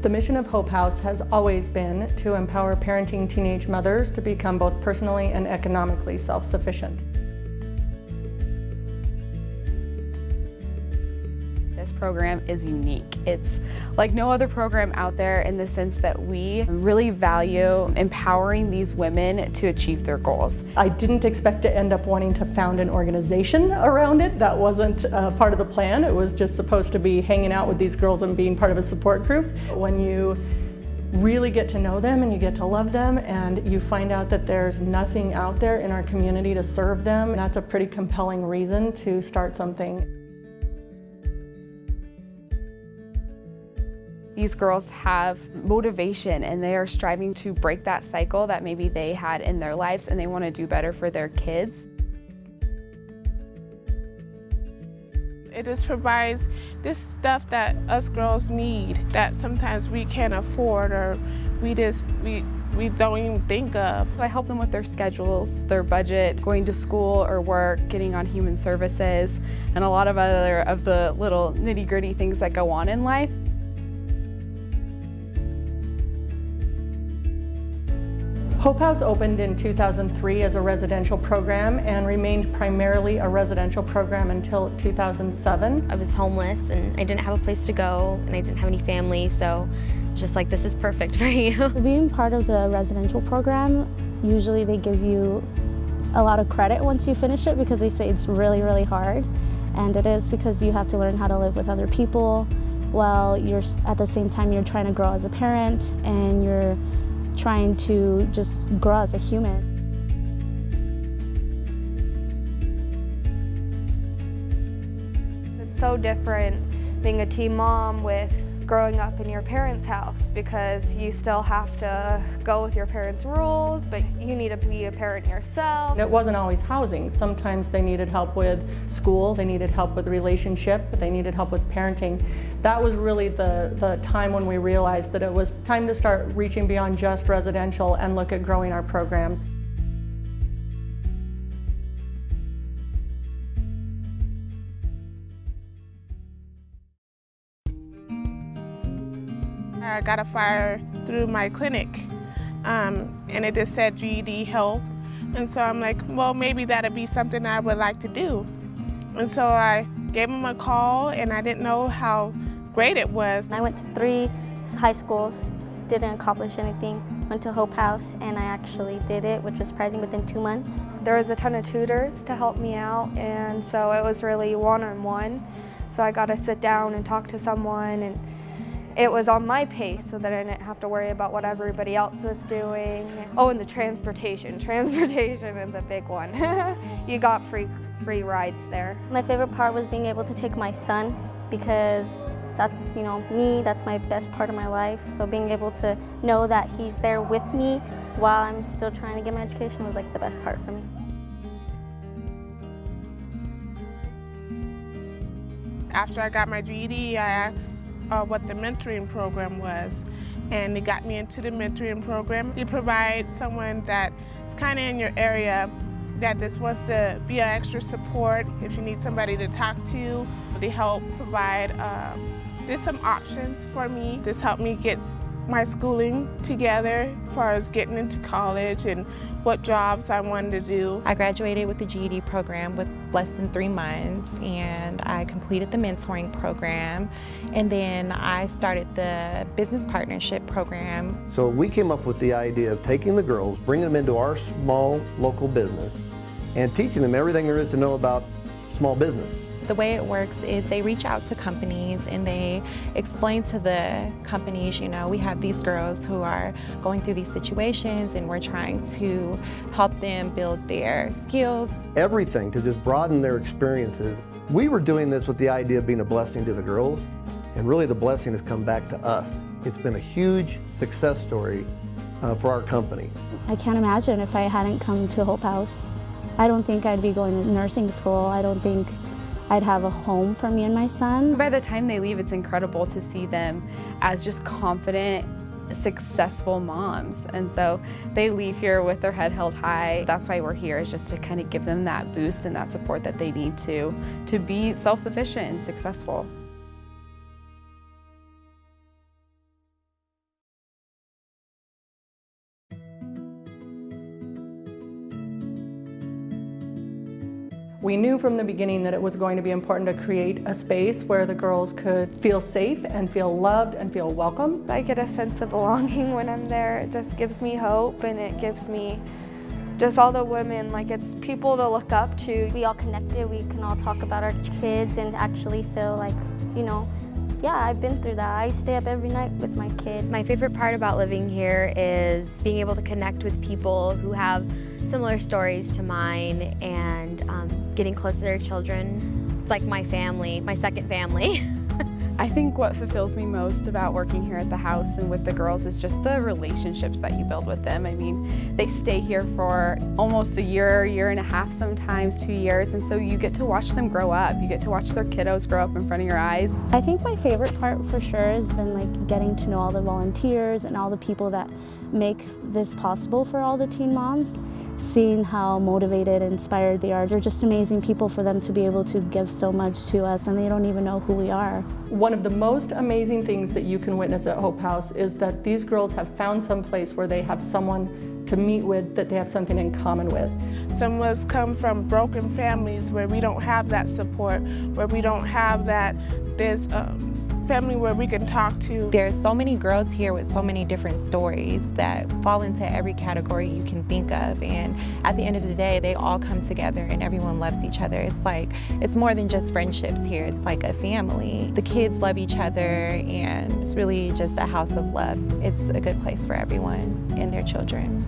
The mission of Hope House has always been to empower parenting teenage mothers to become both personally and economically self-sufficient. This program is unique. It's like no other program out there in the sense that we really value empowering these women to achieve their goals. I didn't expect to end up wanting to found an organization around it. That wasn't part of the plan. It was just supposed to be hanging out with these girls and being part of a support group. When you really get to know them and you get to love them and you find out that there's nothing out there in our community to serve them, that's a pretty compelling reason to start something. These girls have motivation and they are striving to break that cycle that maybe they had in their lives, and they want to do better for their kids. It just provides this stuff that us girls need that sometimes we can't afford or we don't even think of. I help them with their schedules, their budget, going to school or work, getting on human services, and a lot of other of the little nitty-gritty things that go on in life. Hope House opened in 2003 as a residential program and remained primarily a residential program until 2007. I was homeless and I didn't have a place to go and I didn't have any family, so I was just like, this is perfect for you. Being part of the residential program, usually they give you a lot of credit once you finish it because they say it's really, really hard. And it is, because you have to learn how to live with other people while you're at the same time you're trying to grow as a parent and you're trying to just grow as a human. It's so different being a teen mom with growing up in your parents' house, because you still have to go with your parents' rules, but you need to be a parent yourself. It wasn't always housing. Sometimes they needed help with school, they needed help with relationship, they needed help with parenting. That was really the time when we realized that it was time to start reaching beyond just residential and look at growing our programs. I got a flyer through my clinic and it just said GED help. And so I'm like, well, maybe that'd be something I would like to do. And so I gave them a call and I didn't know how great it was. I went to 3 high schools, didn't accomplish anything. Went to Hope House and I actually did it, which was surprising, within 2 months. There was a ton of tutors to help me out, and so it was really one-on-one. So I got to sit down and talk to someone, and it was on my pace so that I didn't have to worry about what everybody else was doing. Oh, and the transportation. Transportation is a big one. You got free rides there. My favorite part was being able to take my son, because that's, me, that's my best part of my life. So being able to know that he's there with me while I'm still trying to get my education was like the best part for me. After I got my GED, I asked what the mentoring program was, and they got me into the mentoring program. They provide someone that's kind of in your area that just wants to be an extra support if you need somebody to talk to. They help provide there's some options for me. This helped me get my schooling together as far as getting into college and what jobs I wanted to do. I graduated with the GED program with less than 3 months, and I completed the mentoring program, and then I started the business partnership program. So we came up with the idea of taking the girls, bringing them into our small local business, and teaching them everything there is to know about small business. The way it works is they reach out to companies and they explain to the companies, we have these girls who are going through these situations and we're trying to help them build their skills. Everything to just broaden their experiences. We were doing this with the idea of being a blessing to the girls, and really the blessing has come back to us. It's been a huge success story for our company. I can't imagine if I hadn't come to Hope House I don't think I'd be going to nursing school. I don't think I'd have a home for me and my son. By the time they leave, it's incredible to see them as just confident, successful moms. And so they leave here with their head held high. That's why we're here, is just to kind of give them that boost and that support that they need to be self-sufficient and successful. We knew from the beginning that it was going to be important to create a space where the girls could feel safe and feel loved and feel welcome. I get a sense of belonging when I'm there. It just gives me hope, and it gives me just all the women, like, it's people to look up to. We all connected, we can all talk about our kids and actually feel like, you know, yeah, I've been through that. I stay up every night with my kid. My favorite part about living here is being able to connect with people who have similar stories to mine and getting close to their children. It's like my family, my second family. I think what fulfills me most about working here at the house and with the girls is just the relationships that you build with them. I mean, they stay here for almost a year, year and a half, sometimes 2 years, and so you get to watch them grow up. You get to watch their kiddos grow up in front of your eyes. I think my favorite part for sure has been like getting to know all the volunteers and all the people that make this possible for all the teen moms. Seeing how motivated and inspired they are. They're just amazing people for them to be able to give so much to us, and they don't even know who we are. One of the most amazing things that you can witness at Hope House is that these girls have found some place where they have someone to meet with, that they have something in common with. Some of us come from broken families where we don't have that support, where we don't have that, there's family where we can talk to. There's so many girls here with so many different stories that fall into every category you can think of, and at the end of the day they all come together and everyone loves each other. It's more than just friendships here, it's like a family. The kids love each other, and it's really just a house of love. It's a good place for everyone and their children.